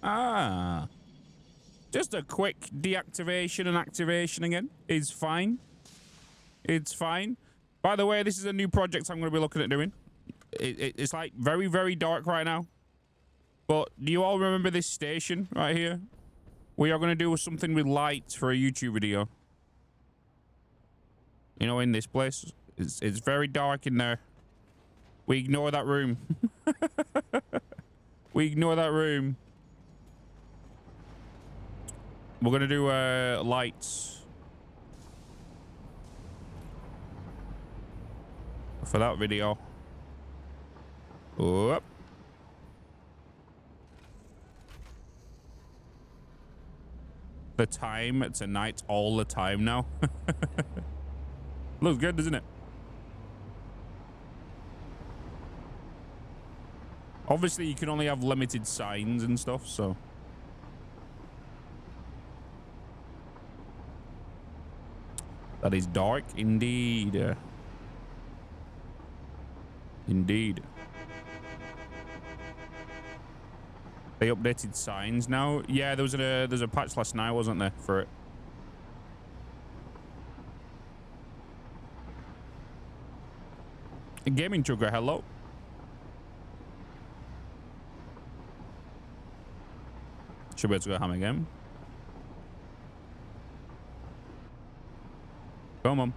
Ah. Just a quick deactivation and activation again is fine. It's fine. By the way, this is a new project I'm going to be looking at doing. It's like very, very dark right now. But do you all remember this station right here? We are going to do something with lights for a YouTube video. You know, in this place. It's very dark in there. We ignore that room. We ignore that room. We're going to do lights. For that video. Whoop. The time tonight all the time now. Looks good, doesn't it? Obviously, you can only have limited signs and stuff, so. That is dark indeed. Indeed. They updated signs now. Yeah, there's a patch last night, wasn't there, for it? Gaming Chugger, hello. Should be able to go ham again. Come on.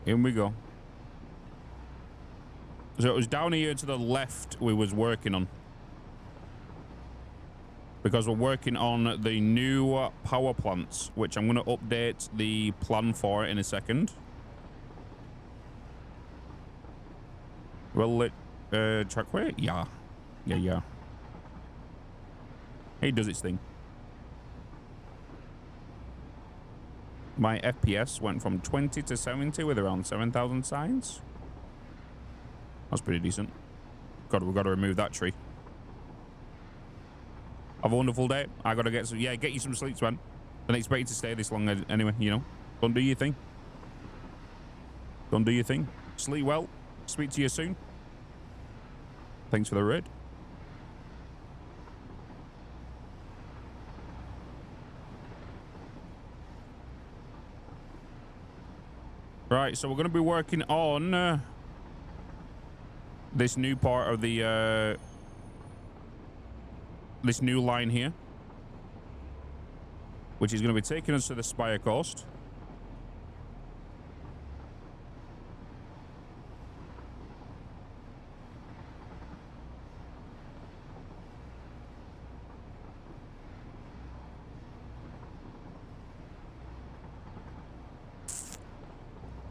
Here we go. So it was down here to the left we was working on. Because we're working on the new power plants, which I'm going to update the plan for in a second. Will it track way? Yeah. Yeah. It does its thing. My FPS went from 20 to 70 with around 7,000 signs. That's pretty decent. God, we've got to remove that tree. Have a wonderful day. I got to get some... Yeah, get you some sleep, man. Don't expect you to stay this long anyway, you know. Don't do your thing. Don't do your thing. Sleep well. Speak to you soon. Thanks for the raid. Right, so we're going to be working on this new part of the this new line here, which is going to be taking us to the Spire Coast.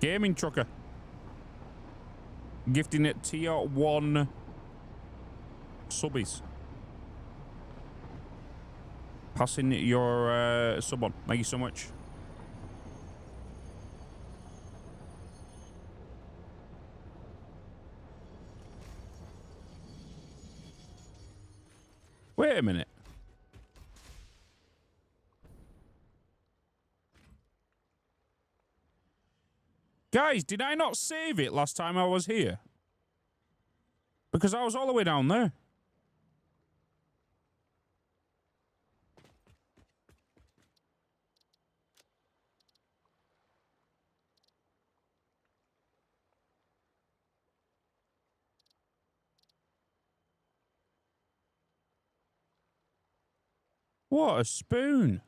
Gaming Trucker. Gifting it tier 1 subbies. Passing your sub on. Thank you so much. Wait a minute. Guys, did I not save it last time I was here? Because I was all the way down there. What a spoon.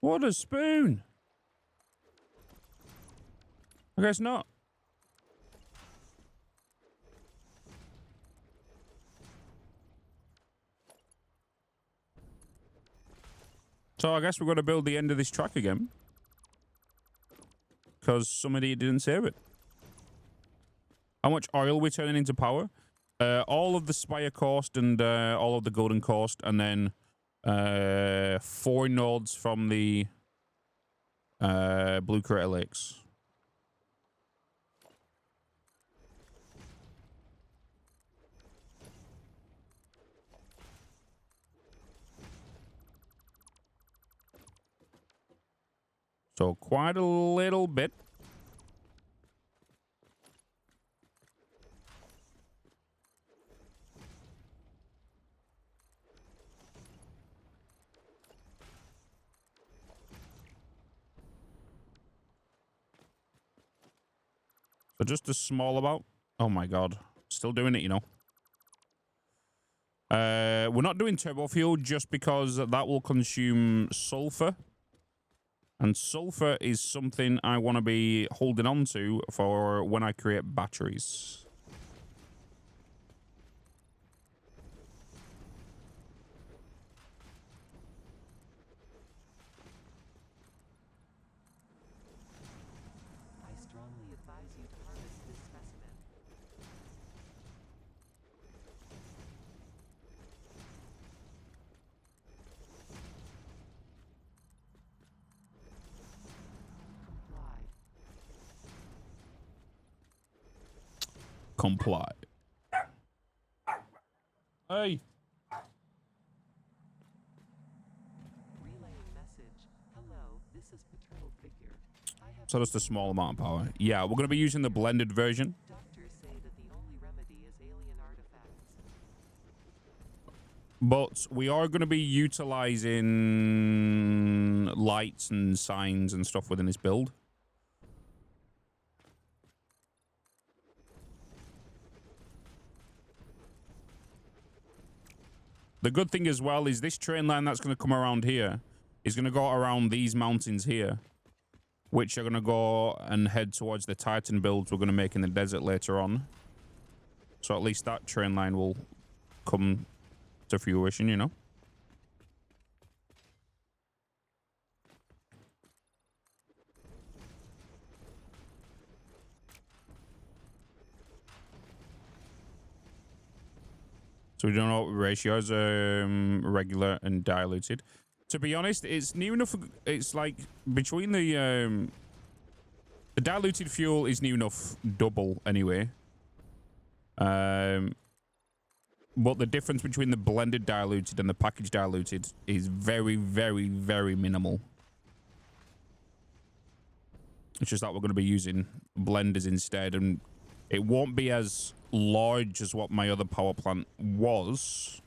What a spoon. I guess not. So I guess we're going to build the end of this track again. Because somebody didn't save it. How much oil we're turning into power? All of the Spire Coast and all of the Golden Coast. And then 4 nodes from the Blue Crater Lakes. So quite a little bit. So just a small amount. Oh my god. Still doing it, you know. We're not doing turbo fuel just because that will consume sulfur. And sulfur is something I want to be holding on to for when I create batteries. I strongly advise you to harvest this specimen. Comply. Hey. Relaying message. Hello, this is paternal figure. So just a small amount of power. Yeah, we're going to be using the blended version. Doctors say that the only remedy is alien artifacts. But we are going to be utilizing lights and signs and stuff within this build. The good thing as well is this train line that's going to come around here is going to go around these mountains here, which are going to go and head towards the Titan builds we're going to make in the desert later on. So at least that train line will come to fruition, you know. So we don't know what ratios regular and diluted. To be honest, it's near enough. It's like between the diluted fuel is near enough double anyway. But the difference between the blended diluted and the packaged diluted is very, very, very minimal. It's just that we're going to be using blenders instead, and it won't be as large as what my other power plant was.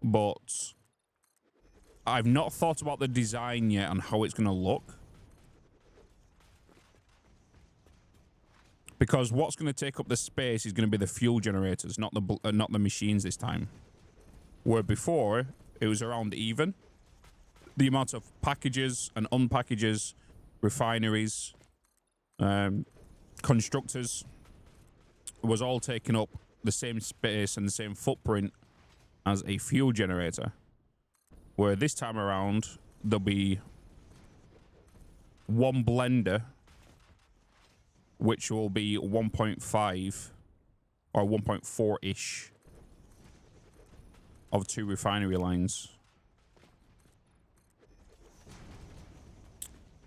But I've not thought about the design yet and how it's going to look. Because what's going to take up the space is going to be the fuel generators, not the machines this time. Where before, it was around even. The amount of packages and unpackages, refineries, constructors was all taking up the same space and the same footprint as a fuel generator. Where this time around, there'll be one blender, which will be 1.5 or 1.4-ish of 2 refinery lines.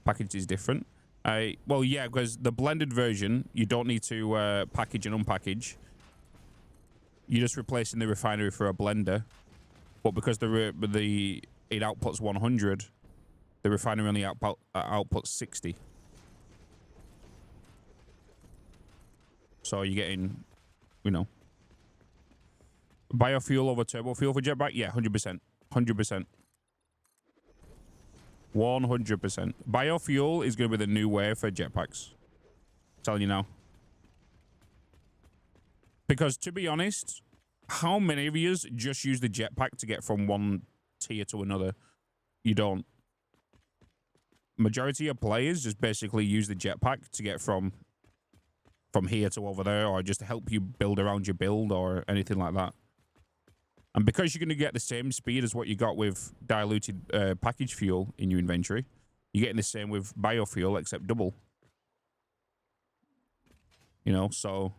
Package is different. Well, yeah, because the blended version, you don't need to package and unpackage. You're just replacing the refinery for a blender. But because it outputs 100, the refinery only outputs 60. So you're getting, you know, biofuel over turbo fuel for jetpack? Yeah, 100%. 100%. 100%. Biofuel is going to be the new way for jetpacks. I'm telling you now. Because to be honest, how many of you just use the jetpack to get from one tier to another? You don't. Majority of players just basically use the jetpack to get from here to over there, or just to help you build around your build or anything like that. And because you're going to get the same speed as what you got with diluted package fuel in your inventory, you're getting the same with biofuel, except double. You know, so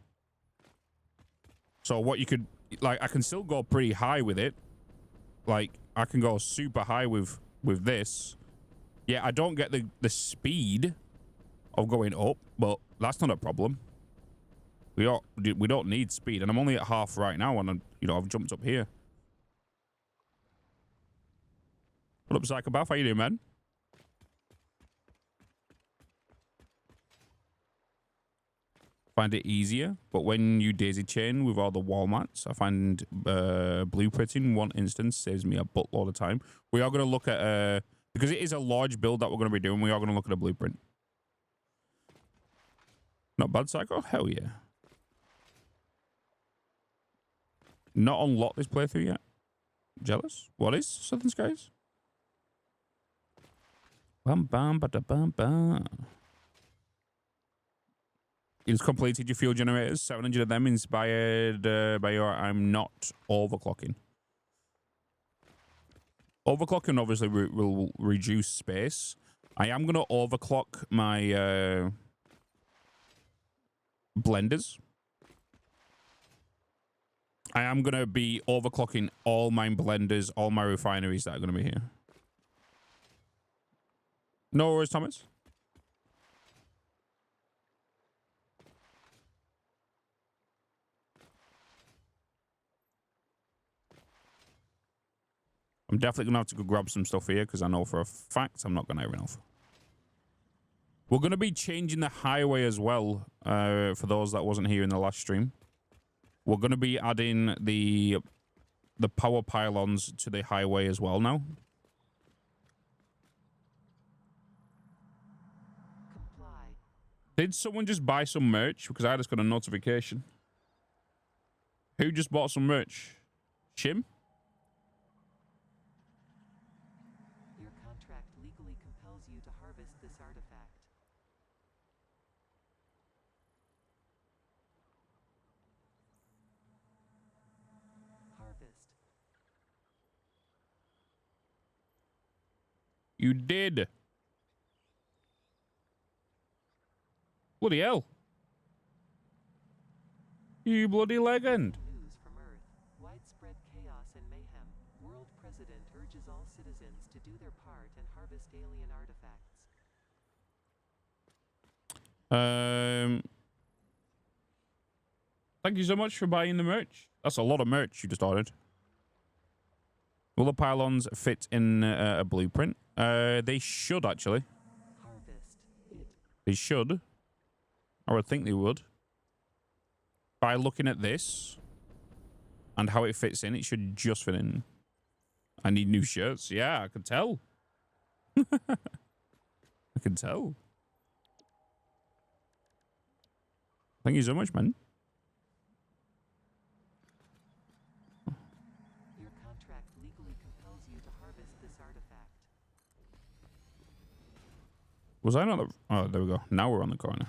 what you could, like, I can still go pretty high with it. Like, I can go super high with this. Yeah, I don't get the speed of going up, but that's not a problem. We don't need speed, and I'm only at half right now, and I've jumped up here. What up, Psychopath? How you doing, man? Find it easier, but when you daisy chain with all the Walmarts, I find blueprinting one instance saves me a buttload of time. We are going to look at because it is a large build that we're going to be doing. We are going to look at a blueprint. Not bad, Psycho. Hell yeah. Not unlocked this playthrough yet. Jealous? What is Southern Skies? Bam bam ba da bam bam. You've completed your fuel generators. 700 of them inspired by your I'm not overclocking. Overclocking obviously will reduce space. I am going to overclock my blenders. I am going to be overclocking all my blenders, all my refineries that are going to be here. No worries, Thomas. I'm definitely going to have to go grab some stuff here because I know for a fact I'm not going to have enough. We're going to be changing the highway as well for those that wasn't here in the last stream. We're going to be adding the power pylons to the highway as well now. Comply. Did someone just buy some merch? Because I just got a notification. Who just bought some merch? Shim? Your contract legally compels you to harvest this artifact. Harvest. You did. Bloody hell. You bloody legend. News from Earth. Widespread chaos and mayhem. World President urges all citizens to do their part and harvest alien artifacts. Thank you so much for buying the merch. That's a lot of merch you just ordered. Will the pylons fit in a blueprint? They should, actually. Harvest it. They should. I would think they would. By looking at this and how it fits in, it should just fit in. I need new shirts. Yeah, I can tell. I can tell. Thank you so much, man. Your contract legally compels you to harvest this artifact. Was I not the... Oh, there we go. Now we're on the corner.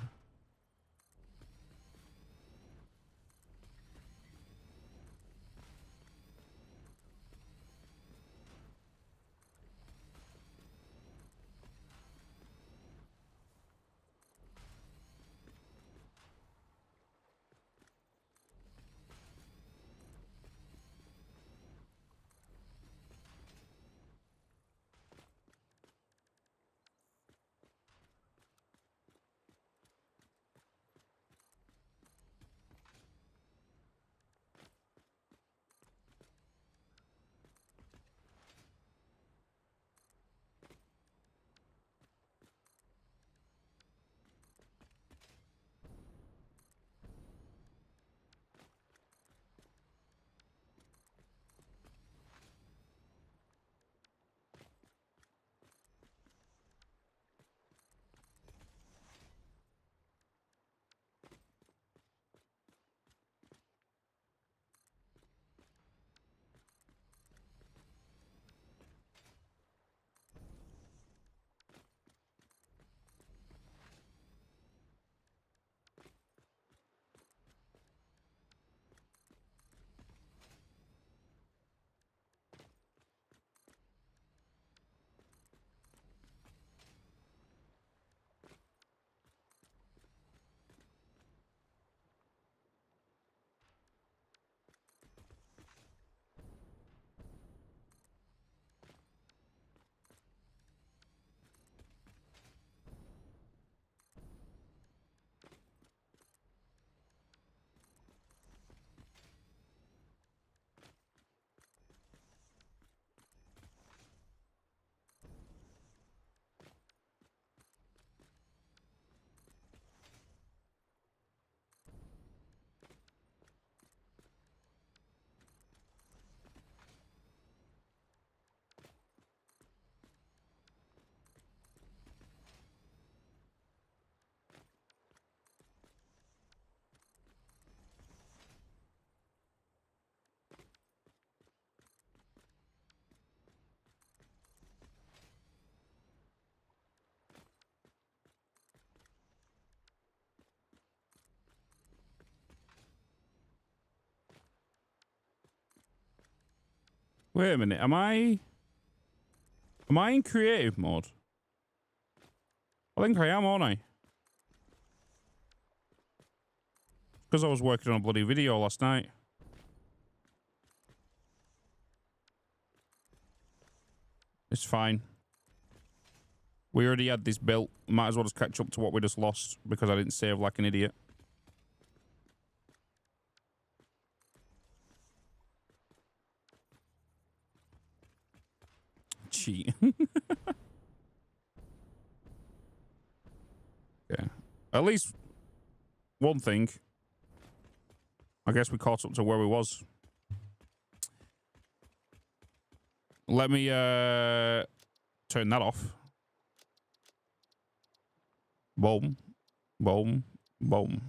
Wait a minute. Am I in creative mode? I think I am, aren't I? Because I was working on a bloody video last night. It's fine. We already had this built. Might as well just catch up to what we just lost because I didn't save like an idiot. Cheat. Yeah. At least one thing. I guess we caught up to where we was. Let me turn that off. Boom. Boom. Boom.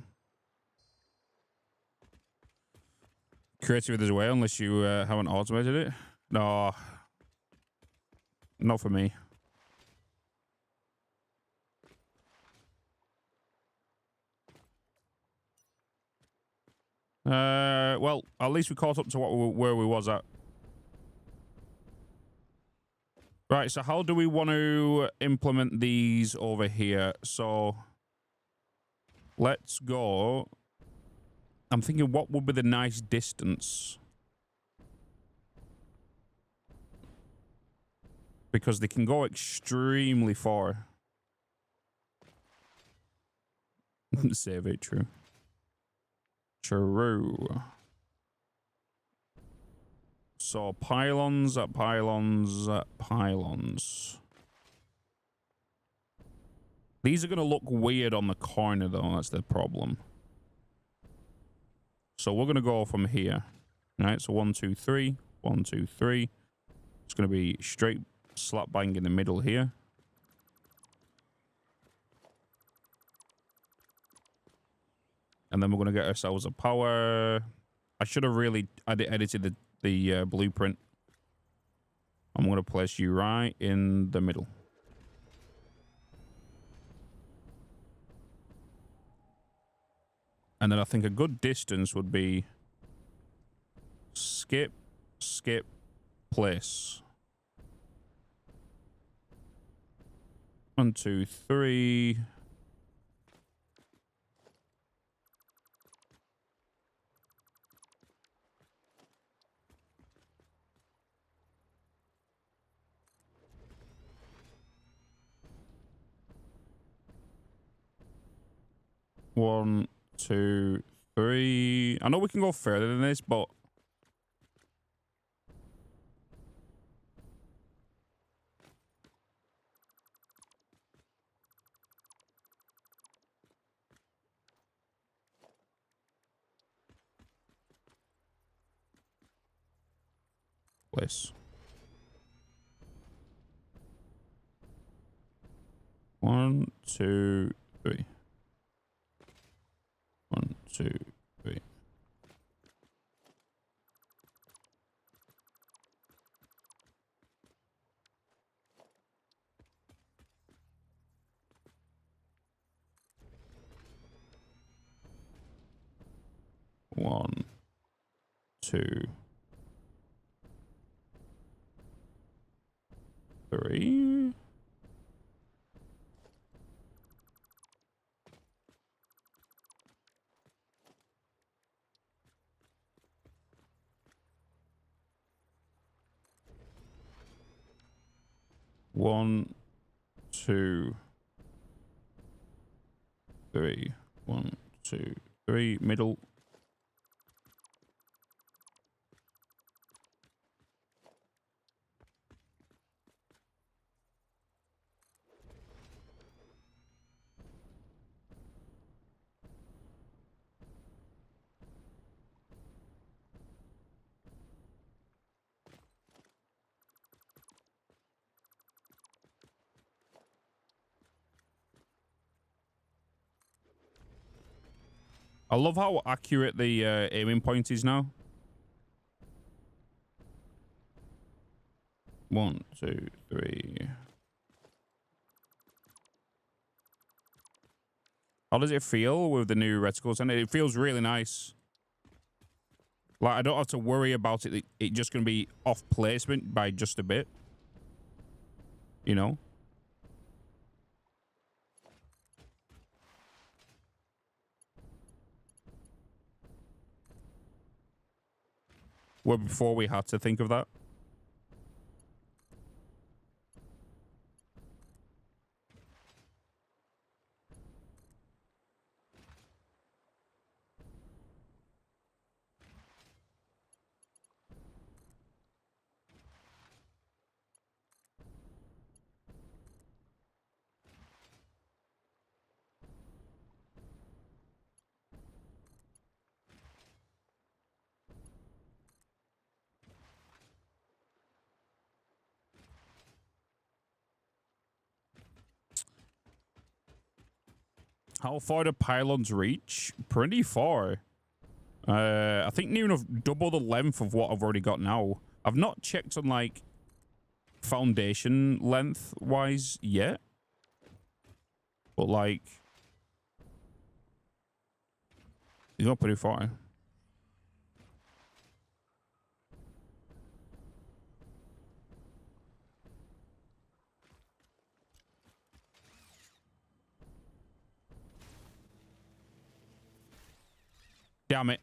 Creative this way unless you haven't automated it. No. Not for me. Well, at least we caught up to where we was at. Right, so how do we want to implement these over here? So let's go. I'm thinking what would be the nice distance? Because they can go extremely far. Save it, true. True. So pylons at pylons at pylons. These are going to look weird on the corner though, that's the problem. So we're going to go from here. Right, so 1, 2, 3. 1, 2, 3. It's going to be straight slap bang in the middle here. And then we're going to get ourselves a power. I should have really edited the blueprint. I'm going to place you right in the middle. And then I think a good distance would be skip, skip, place. 1, 2, 3. One, 2, 3. I know we can go further than this, but place. 1, 2, 3. 1, 2, 3. One, 2, 3. One, 2, 3. 1, 2, 3. Middle. I love how accurate the aiming point is now. 1, 2, 3. How does it feel with the new reticles? And it feels really nice. Like, I don't have to worry about it just going to be off placement by just a bit. You know? Where before we had to think of that. How far do pylons reach? Pretty far. I think near enough double the length of what I've already got now. I've not checked on, like, foundation length-wise yet. But, like, you go pretty far. Damn it.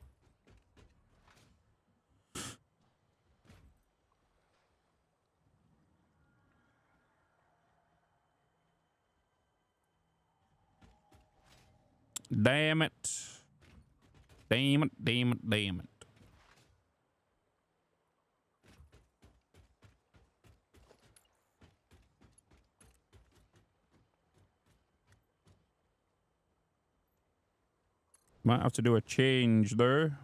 Damn it. Damn it, damn it, damn it. Might have to do a change there.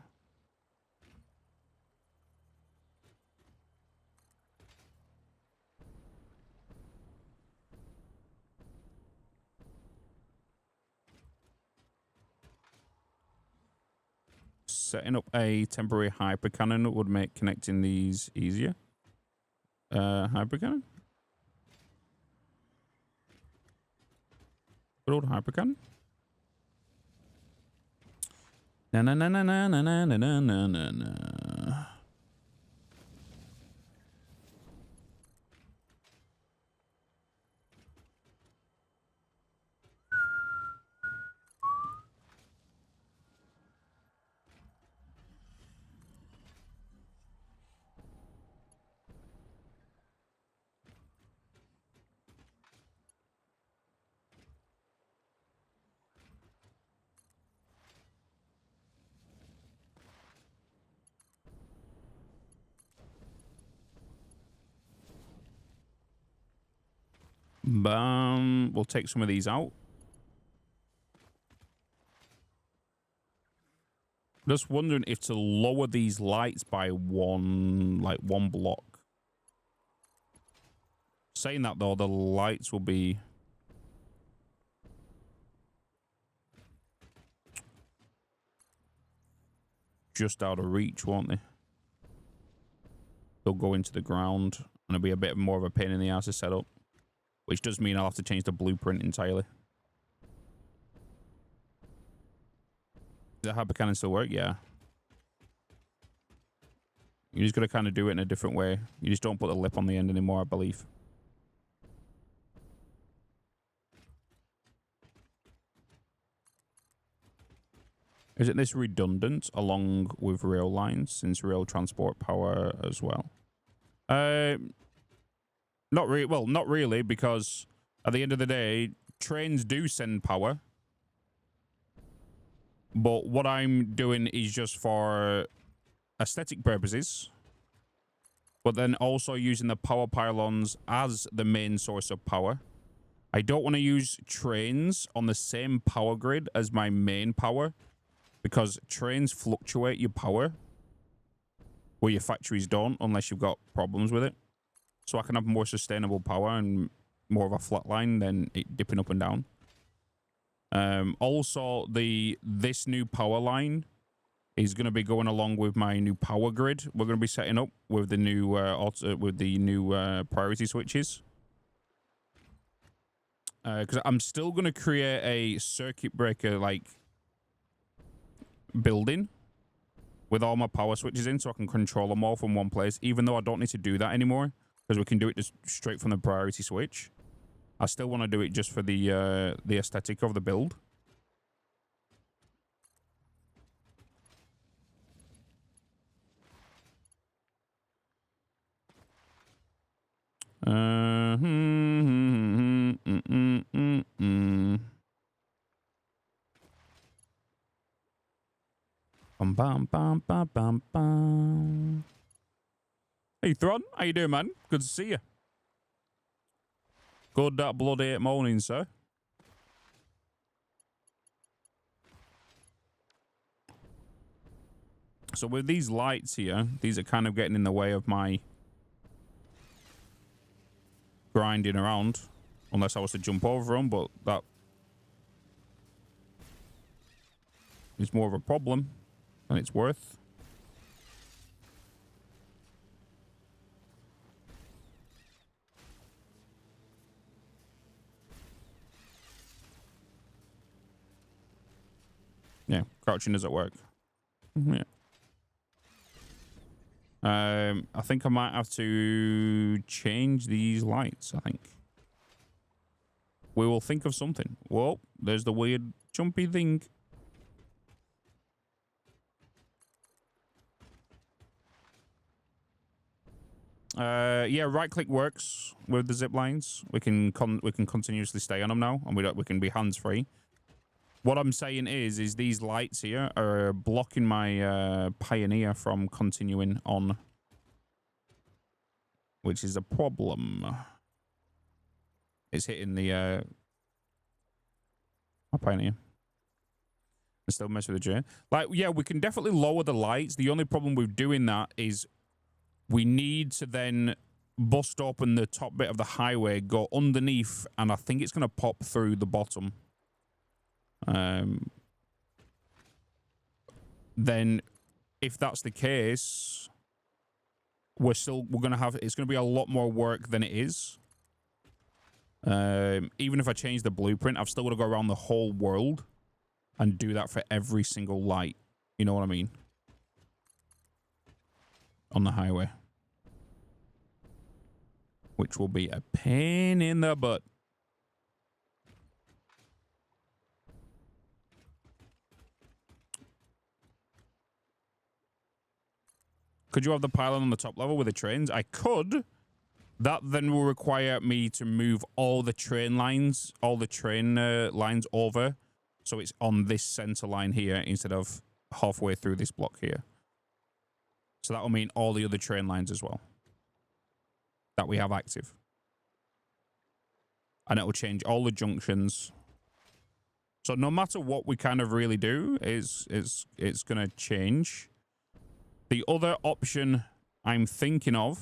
Setting up a temporary hypercannon would make connecting these easier. Hypercannon? Good old hypercannon. Na na na na na na na na na na na. We'll take some of these out. Just wondering if to lower these lights by one block. Saying that though, the lights will be just out of reach, won't they? They'll go into the ground and it'll be a bit more of a pain in the ass to set up. Which does mean I'll have to change the blueprint entirely. Does the hypercannon still work? Yeah. You just got to kind of do it in a different way. You just don't put the lip on the end anymore, I believe. Isn't this redundant along with rail lines, since rail transport power as well? Not really. Well, not really, because at the end of the day, trains do send power. But what I'm doing is just for aesthetic purposes. But then also using the power pylons as the main source of power. I don't want to use trains on the same power grid as my main power, because trains fluctuate your power where your factories don't, unless you've got problems with it. So I can have more sustainable power and more of a flat line than it dipping up and down. Also, this new power line is going to be going along with my new power grid. We're going to be setting up with the new priority switches. Because I'm still going to create a circuit breaker like building, with all my power switches in so I can control them all from one place, even though I don't need to do that anymore because we can do it just straight from the priority switch. I still want to do it just for the aesthetic of the build. Bum, bum, bum, bum, bum, bum. Hey, Thron. How you doing, man? Good to see you. Good that bloody morning, sir. So with these lights here, these are kind of getting in the way of my grinding around. Unless I was to jump over them, but that is more of a problem than it's worth. Yeah, crouching doesn't work. Yeah. I think I might have to change these lights, I think. We will think of something. Whoa, there's the weird jumpy thing. Yeah, right click works with the zip lines. We can continuously stay on them now, and we can be hands free. What I'm saying is these lights here are blocking my Pioneer from continuing on, which is a problem. It's hitting the my Pioneer. And still mess with the J. Like, yeah, we can definitely lower the lights. The only problem with doing that is we need to then bust open the top bit of the highway, go underneath, and I think it's going to pop through the bottom. Then if that's the case, we're going to have, it's going to be a lot more work than it is. Even if I change the blueprint, I've still got to go around the whole world and do that for every single light. You know what I mean? On the highway. Which will be a pain in the butt. Could you have the pylon on the top level with the trains? I could. That then will require me to move all the train lines, lines over. So it's on this center line here instead of halfway through this block here. So that will mean all the other train lines as well that we have active. And it will change all the junctions. So no matter what we kind of really do, it's going to change. The other option I'm thinking of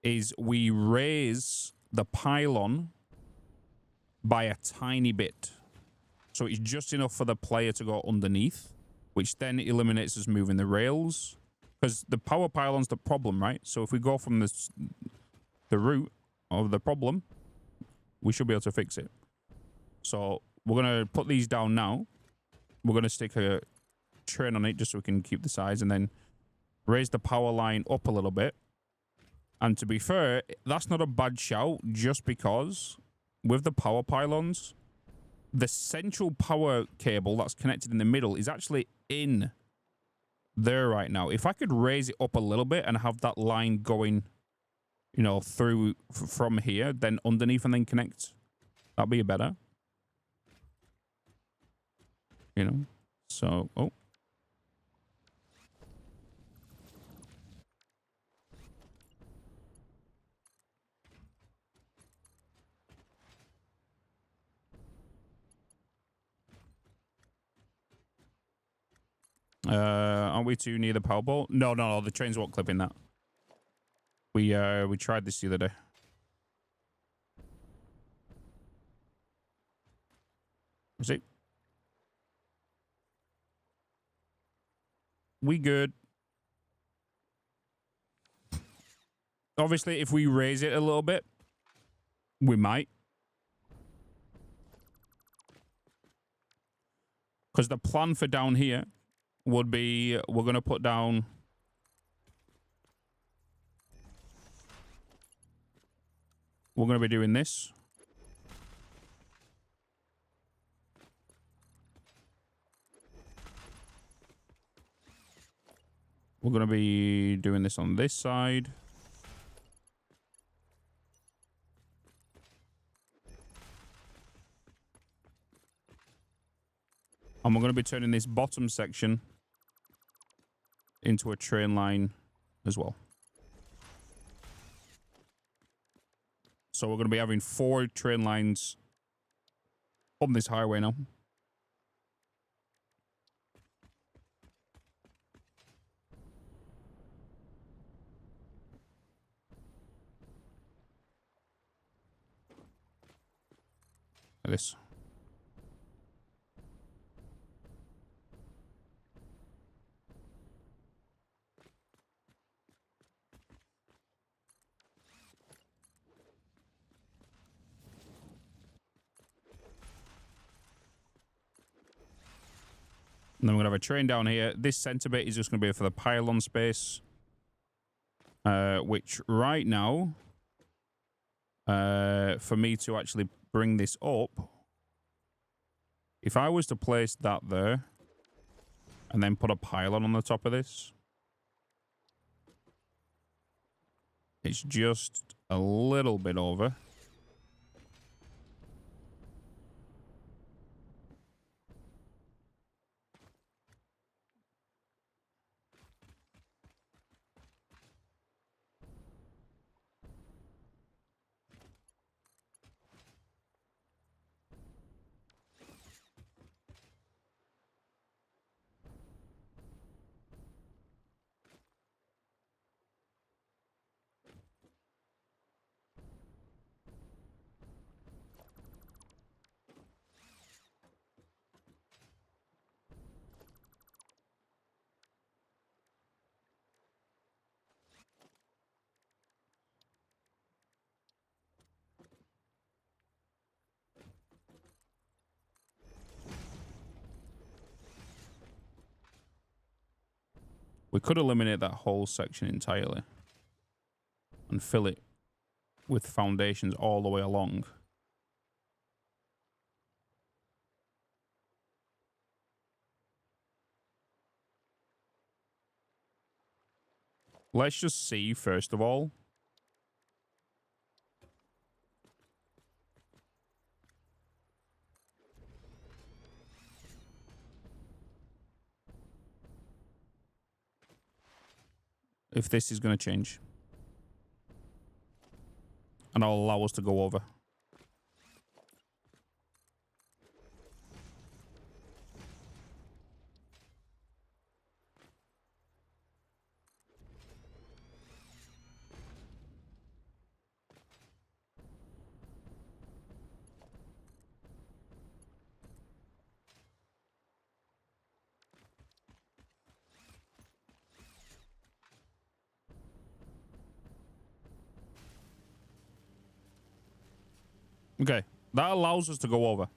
is we raise the pylon by a tiny bit. So it's just enough for the player to go underneath, which then eliminates us moving the rails. Because the power pylon's the problem, right? So if we go from the root of the problem, we should be able to fix it. So we're going to put these down now. We're going to stick a train on it just so we can keep the size, and then raise the power line up a little bit. And to be fair, that's not a bad shout, just because with the power pylons, the central power cable that's connected in the middle is actually in there right now. If I could raise it up a little bit and have that line going, you know, through from here, then underneath and then connect, that'd be better. You know, so, oh. Aren't we too near the power pole? No, the trains won't clip in that. We tried this the other day. Was it? We good. Obviously, if we raise it a little bit, we might. Because the plan for down here would be we're going to put down... We're going to be doing this. We're going to be doing this on this side. And we're going to be turning this bottom section into a train line as well. So we're going to be having 4 train lines on this highway now. Like this. And then we're going to have a train down here. This center bit is just going to be for the pylon space. Which right now, for me to actually bring this up, if I was to place that there and then put a pylon on the top of this, it's just a little bit over. We could eliminate that whole section entirely and fill it with foundations all the way along. Let's just see, first of all. If this is going to change. And it'll allow us to go over. Okay, that allows us to go over.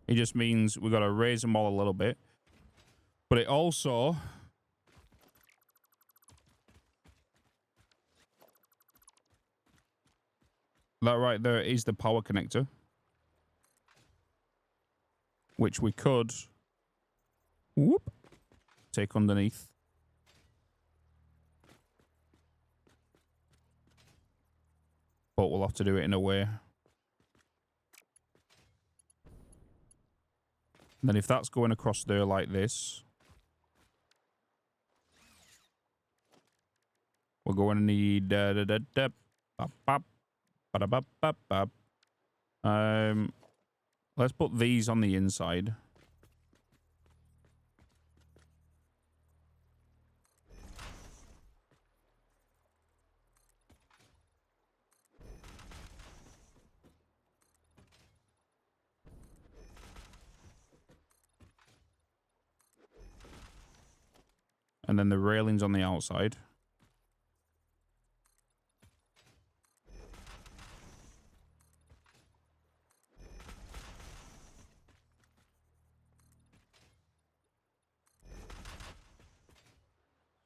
It just means we've got to raise them all a little bit. But it also... that right there is the power connector. Which we could... whoop, take underneath. But we'll have to do it in a way. And then if that's going across there like this, we're going to need let's put these on the inside. And then the railings on the outside.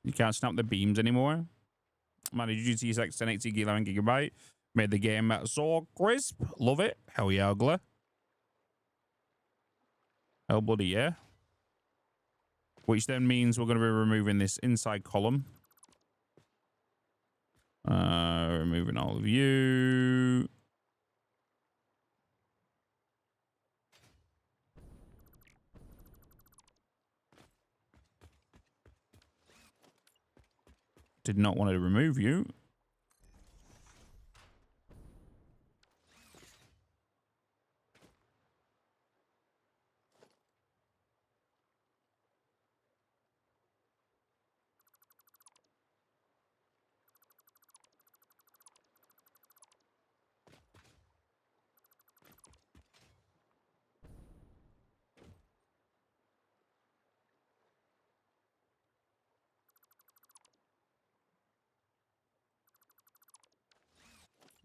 You can't snap the beams anymore. Managed GTX 1080 11GB. Made the game so crisp. Love it. Hell yeah, ugly. Hell bloody yeah. Which then means we're going to be removing this inside column. Removing all of you. Did not want to remove you.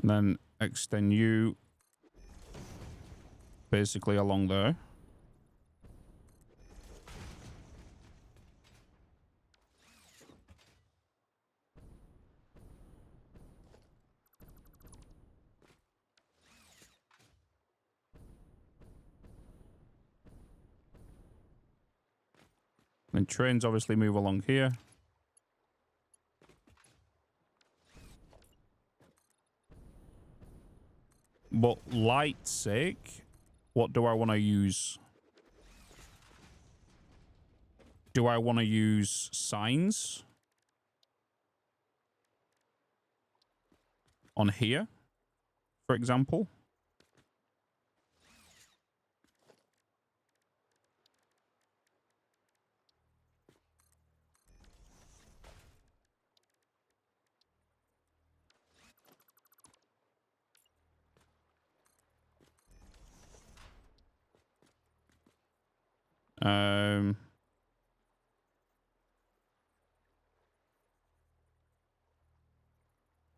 And then extend you basically along there. Then trains obviously move along here. But light's sake, what do I want to use? Do I want to use signs on here, for example?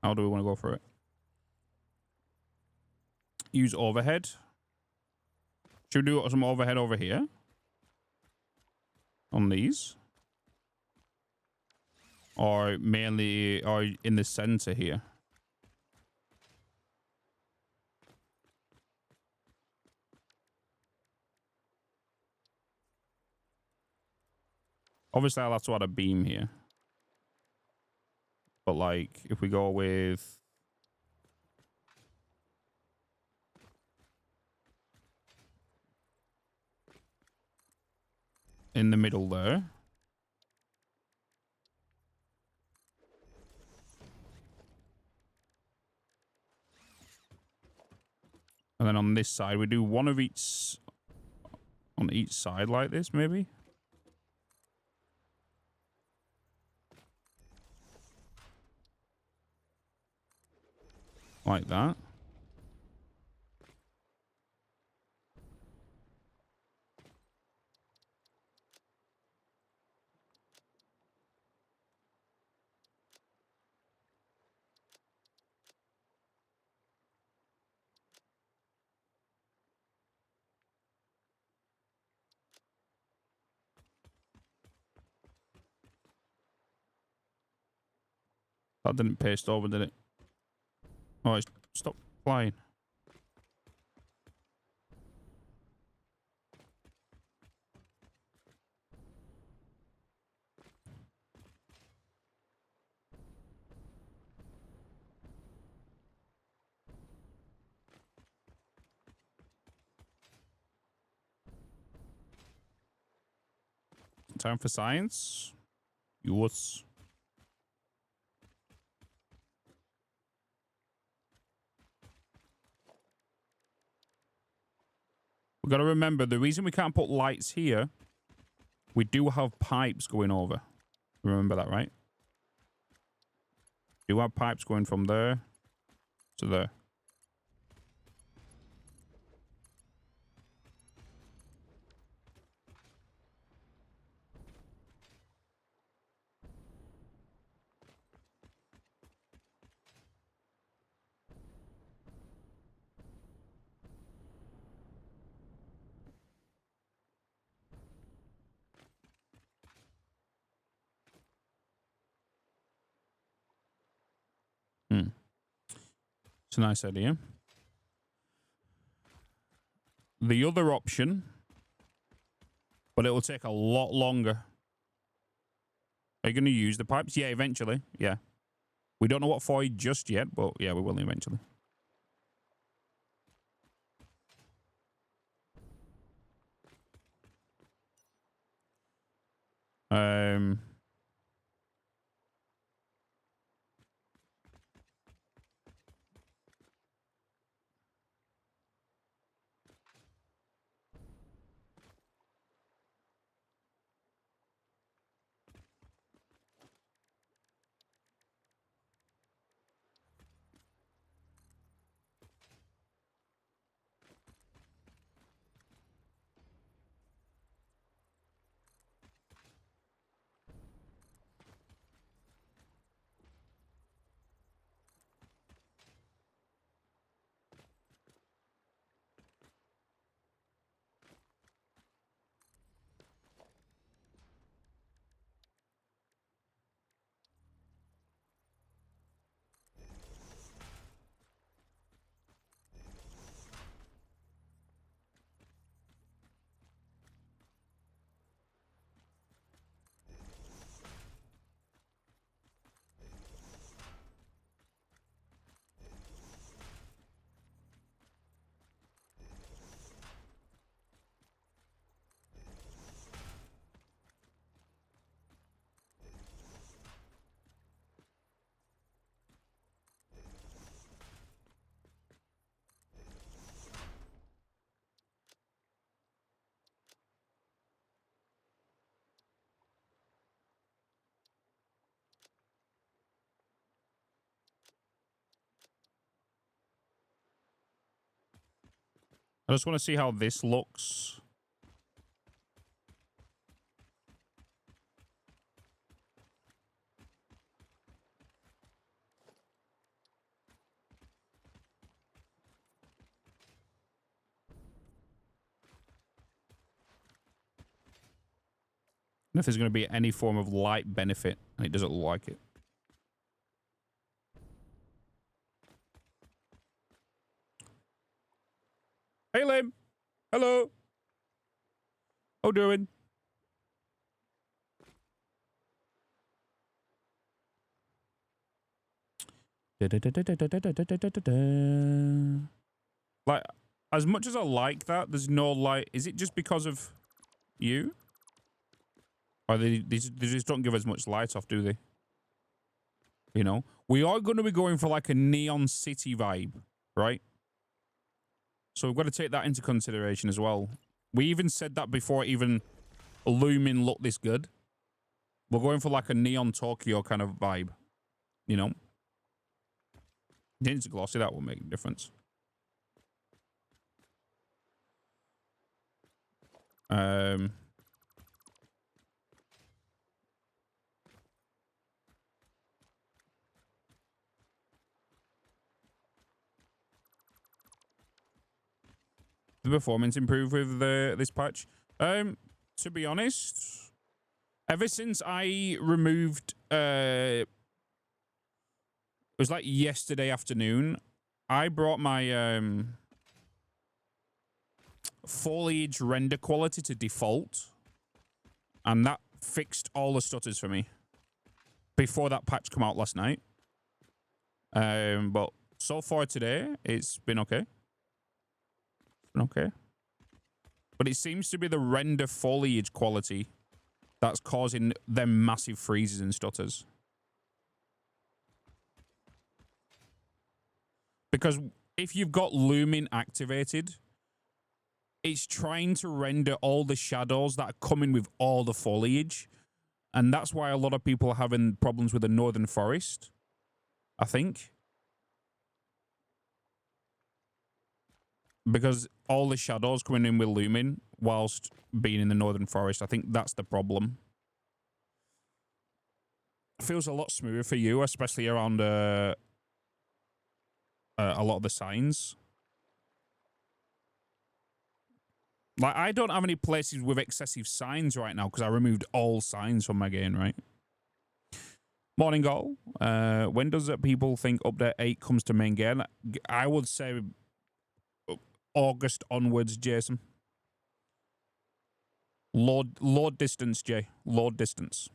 How do we want to go for it? Use overhead. Should we do some overhead over here? On these? Or mainly, or in the center here? Obviously, I'll have to add a beam here. But like, if we go with... in the middle there. And then on this side, we do one of each... on each side like this, maybe? Like that. That didn't paste over, did it? Oh, it's stop flying. Time for science. Yours. We've got to remember, the reason we can't put lights here, we do have pipes going over. Remember that, right? We do have pipes going from there to there. It's a nice idea. The other option, but it will take a lot longer. Are you going to use the pipes? Yeah, eventually. Yeah. We don't know what for just yet, but yeah, we will eventually. I just want to see how this looks. And if there's going to be any form of light benefit, and it doesn't look like it. Hey, Lim. Hello. How doing? Like, as much as I like that, there's no light. Is it just because of you? Or they just don't give as much light off, do they? You know? We are going to be going for like a neon city vibe, right? So we've got to take that into consideration as well. We even said that before even Lumin looked this good. We're going for like a neon Tokyo kind of vibe, you know? It's glossy, that will make a difference. The performance improve with this patch? To be honest, ever since I removed it was like yesterday afternoon, I brought my foliage render quality to default, and that fixed all the stutters for me before that patch come out last night. But so far today, it's been okay. Okay. But it seems to be the render foliage quality that's causing them massive freezes and stutters. Because if you've got Lumin activated, it's trying to render all the shadows that are coming with all the foliage. And that's why a lot of people are having problems with the Northern Forest, I think. Because all the shadows coming in with Lumin whilst being in the Northern Forest. I think that's the problem. Feels a lot smoother for you, especially around a lot of the signs. Like, I don't have any places with excessive signs right now because I removed all signs from my game, right? Morning, Gol. When does people think update 8 comes to main game? I would say August onwards, Jason. Load distance, Jay. Load distance.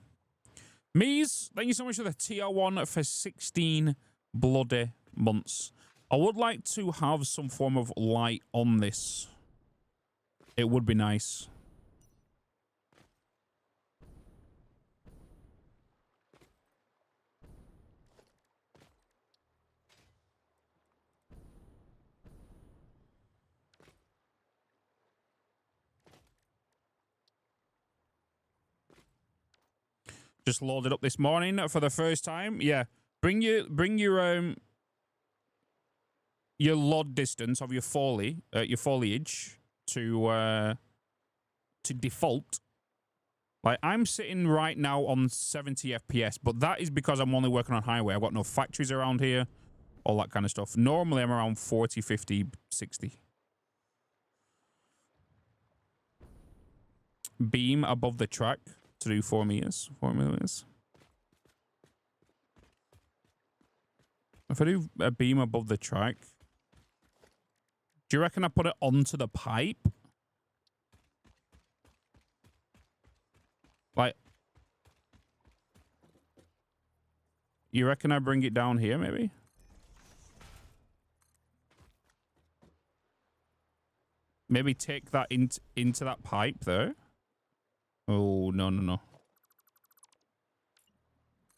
Mies, thank you so much for the tier 1 for 16 bloody months. I would like to have some form of light on this. It would be nice. Just loaded up this morning for the first time. Yeah, bring your load distance of your foliage to default. Like, I'm sitting right now on 70 FPS, but that is because I'm only working on highway. I've got no factories around here, all that kind of stuff. Normally, I'm around 40, 50, 60. Beam above the track to do 4 meters. 4 meters. If I do a beam above the track, do you reckon I put it onto the pipe? Like, you reckon I bring it down here, maybe? Maybe take that into that pipe there. Oh, no, no, no.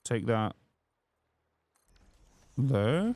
Take that there.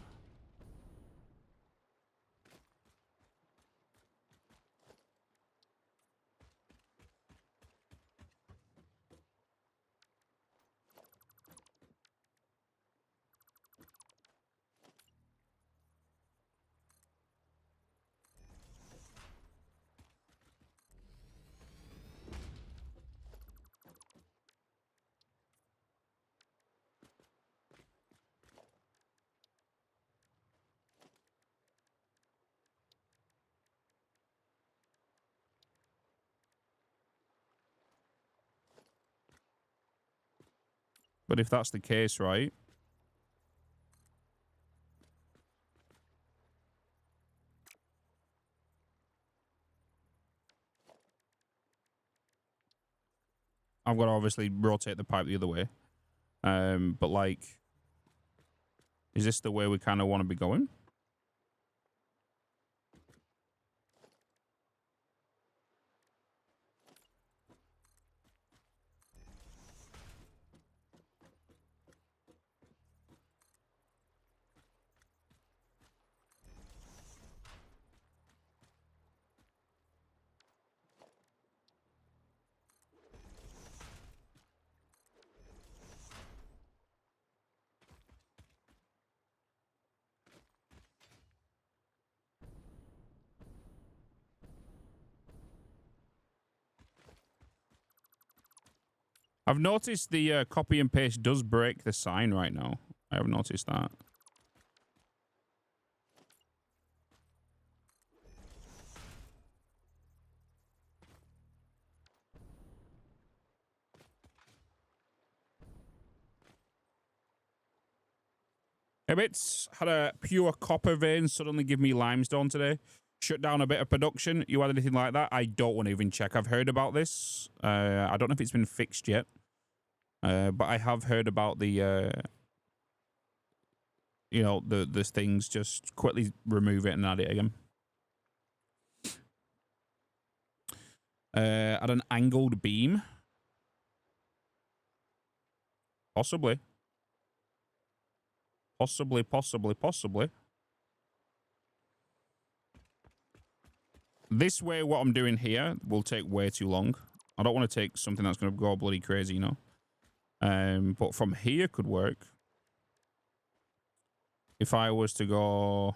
But if that's the case, right? I've got to obviously rotate the pipe the other way. But like, is this the way we kind of want to be going? I've noticed the copy and paste does break the sign right now. I have noticed that. Hey, Bitz, had a pure copper vein suddenly give me limestone today. Shut down a bit of production. You had anything like that? I don't want to even check. I've heard about this. I don't know if it's been fixed yet. But I have heard about the, you know, the things. Just quickly remove it and add it again. Add an angled beam. Possibly. Possibly. This way, what I'm doing here will take way too long. I don't want to take something that's going to go bloody crazy, you know. But from here could work. If I was to go...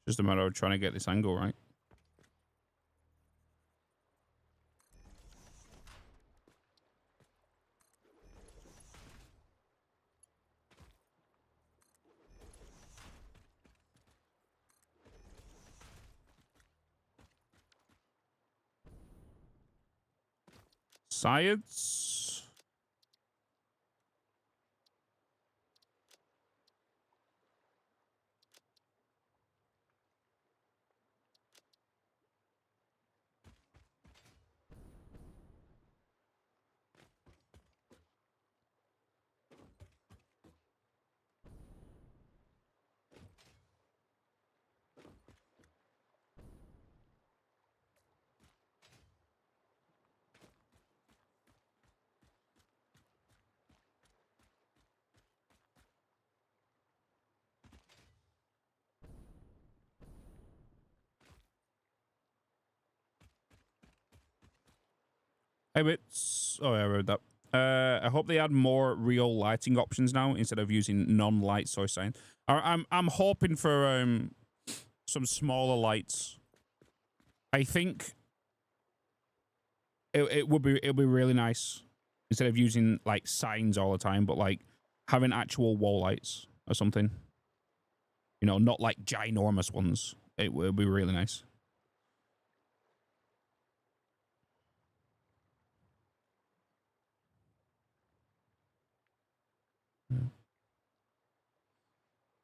Just a matter of trying to get this angle right. Science. Hey, Bitz. Oh, yeah, I read that. I hope they add more real lighting options now instead of using non-light source sign. I'm hoping for some smaller lights. I think it'll be really nice instead of using like signs all the time, but like having actual wall lights or something. You know, not like ginormous ones. It will be really nice.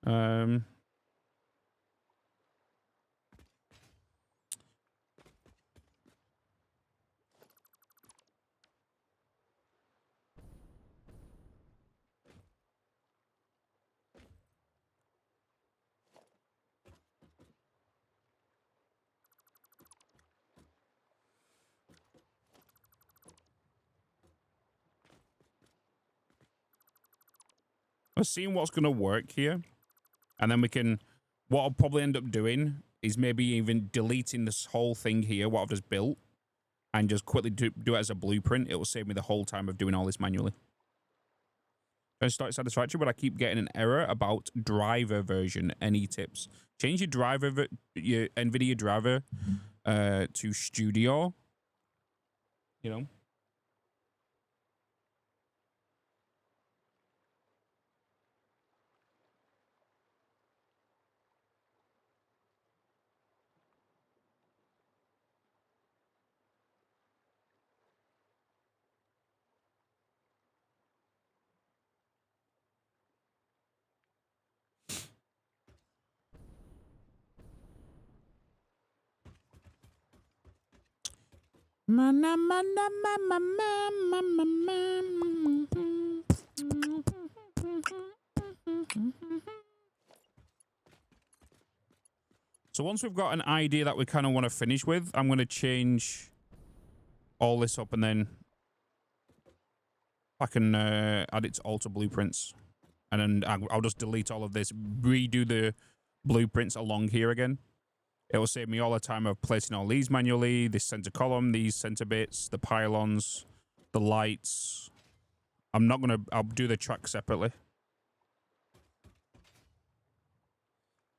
Um. We're seeing what's going to work here. And then we can... What I'll probably end up doing is maybe even deleting this whole thing here, what I've just built, and just quickly do it as a blueprint. It will save me the whole time of doing all this manually. I start Satisfactory, but I keep getting an error about driver version. Any tips? Change your driver, your NVIDIA driver to Studio. You know? So once we've got an idea that we kind of want to finish with, I'm going to change all this up and then I can add it to alter blueprints. And then I'll just delete all of this, redo the blueprints along here again. It will save me all the time of placing all these manually, this center column, these center bits, the pylons, the lights. I'll do the track separately.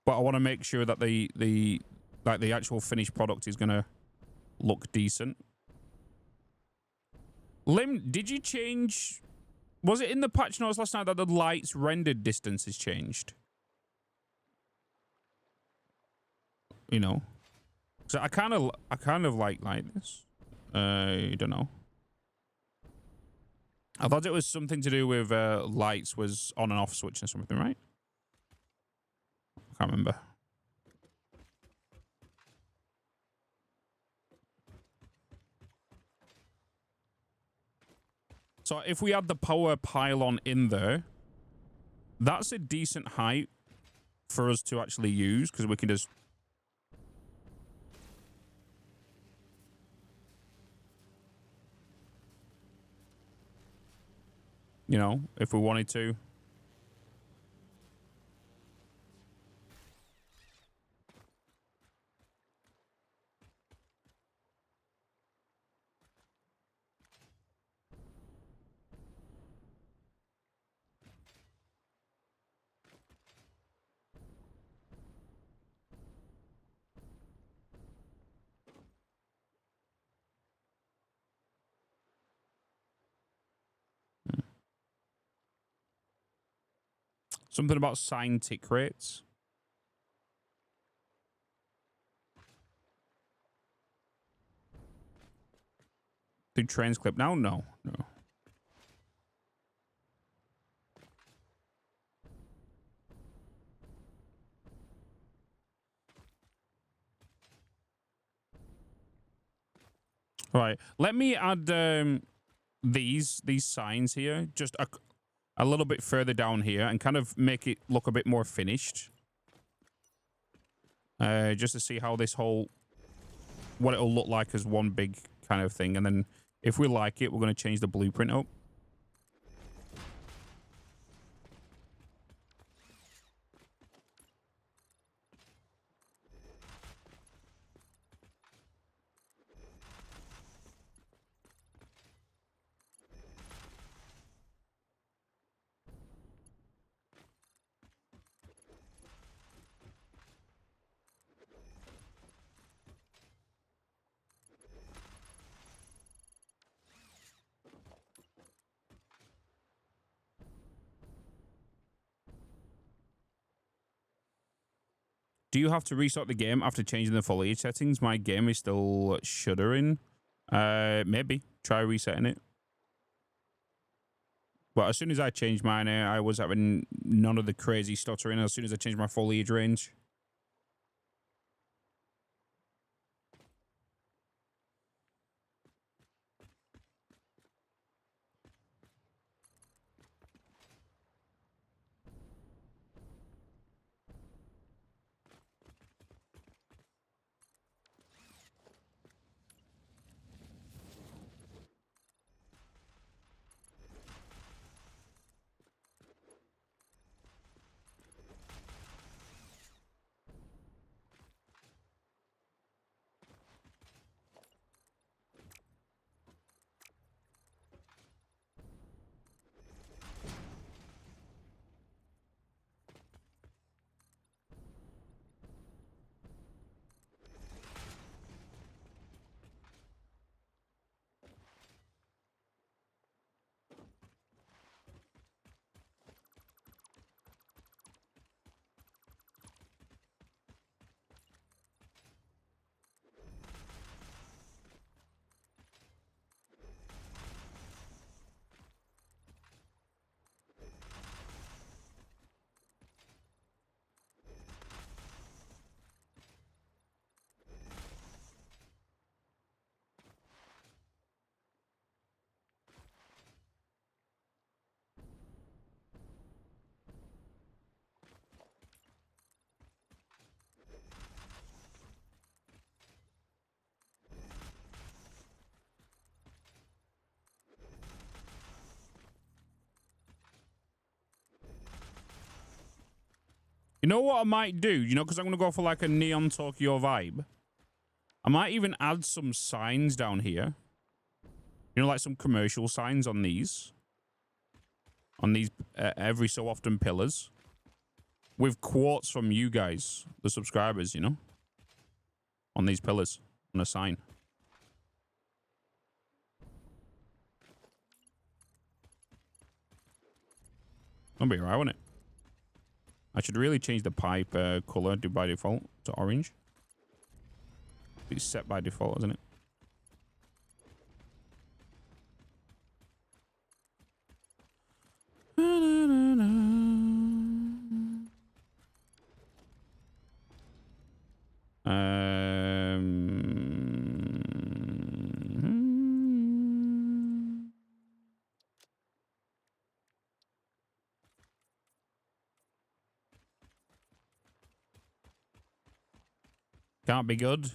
But I want to make sure that the actual finished product is going to look decent. Lim, did you change... Was it in the patch notes last night that the lights rendered distance has changed? You know? So I kind of like this. I don't know. I thought it was something to do with lights was on and off switch or something, right? I can't remember. So if we add the power pylon in there, that's a decent height for us to actually use because we can just... You know, if we wanted to. Something about sign tick rates. Did trains clip now? No. Right. Let me add these signs here just a little bit further down here and kind of make it look a bit more finished. Just to see how this whole what it'll look like as one big kind of thing, and then if we like it, we're going to change the blueprint up. Do you have to restart the game after changing the foliage settings? My game is still shuddering. Maybe. Try resetting it. But as soon as I changed mine, I was having none of the crazy stuttering as soon as I changed my foliage range. You know what I might do? You know, because I'm going to go for like a Neon Tokyo vibe. I might even add some signs down here. You know, like some commercial signs on these. On these every so often pillars. With quotes from you guys, the subscribers, you know. On these pillars. On a sign. That'll be alright, won't it? I should really change the pipe color by default to orange. It's set by default, isn't it? Can't be good.